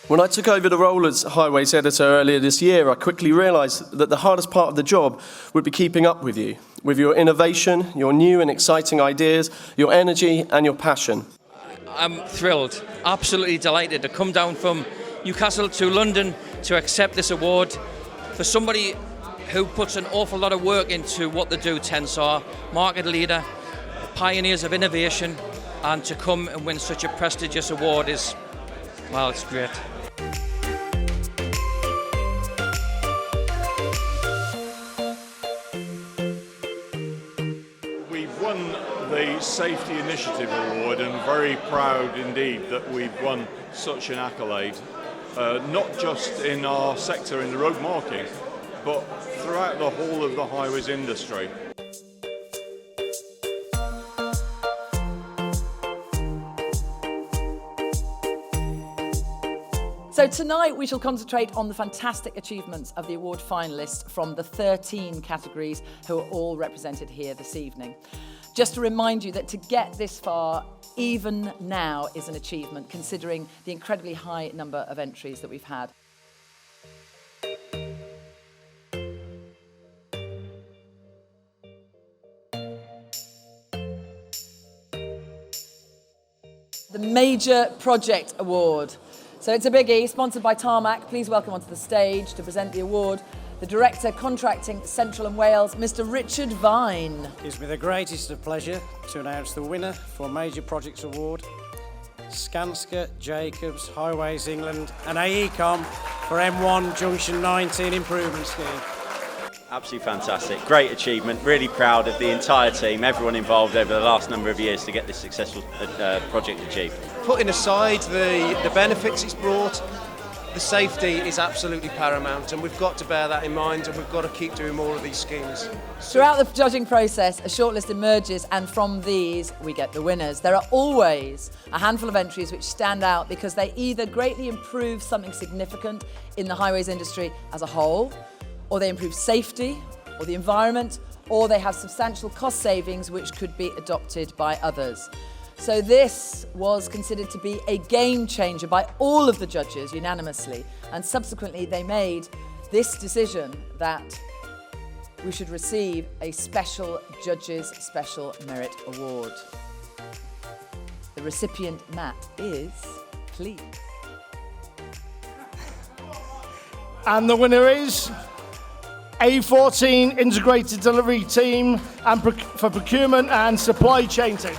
When I took over the role as Highways Editor earlier this year, I quickly realised that the hardest part of the job would be keeping up with you, with your innovation, your new and exciting ideas, your energy and your passion. I'm thrilled, absolutely delighted to come down from Newcastle to London to accept this award for somebody who puts an awful lot of work into what they do, Tensor, market leader, pioneers of innovation, and to come and win such a prestigious award is, well, it's great. We've won the Safety Initiative Award and very proud indeed that we've won such an accolade, not just in our sector in the road marking, but throughout the whole of the highways industry. So tonight we shall concentrate on the fantastic achievements of the award finalists from the 13 categories who are all represented here this evening. Just to remind you that to get this far, even now, is an achievement, considering the incredibly high number of entries that we've had. The Major Project Award. So it's a biggie, sponsored by Tarmac. Please welcome onto the stage to present the award the Director Contracting Central and Wales, Mr. Richard Vine. It's with the greatest of pleasure to announce the winner for Major Projects Award, Skanska, Jacobs, Highways England and AECOM for M1 Junction 19 Improvement Scheme. Absolutely fantastic, great achievement, really proud of the entire team, everyone involved over the last number of years to get this successful project achieved. Putting aside the benefits it's brought, the safety is absolutely paramount, and we've got to bear that in mind, and we've got to keep doing more of these schemes. Throughout the judging process, a shortlist emerges, and from these we get the winners. There are always a handful of entries which stand out because they either greatly improve something significant in the highways industry as a whole, or they improve safety or the environment, or they have substantial cost savings which could be adopted by others. So this was considered to be a game changer by all of the judges unanimously, and subsequently they made this decision that we should receive a special Judges Special Merit Award. The recipient, Matt, is, please. And the winner is A14 Integrated Delivery Team and for Procurement and Supply Chain Team.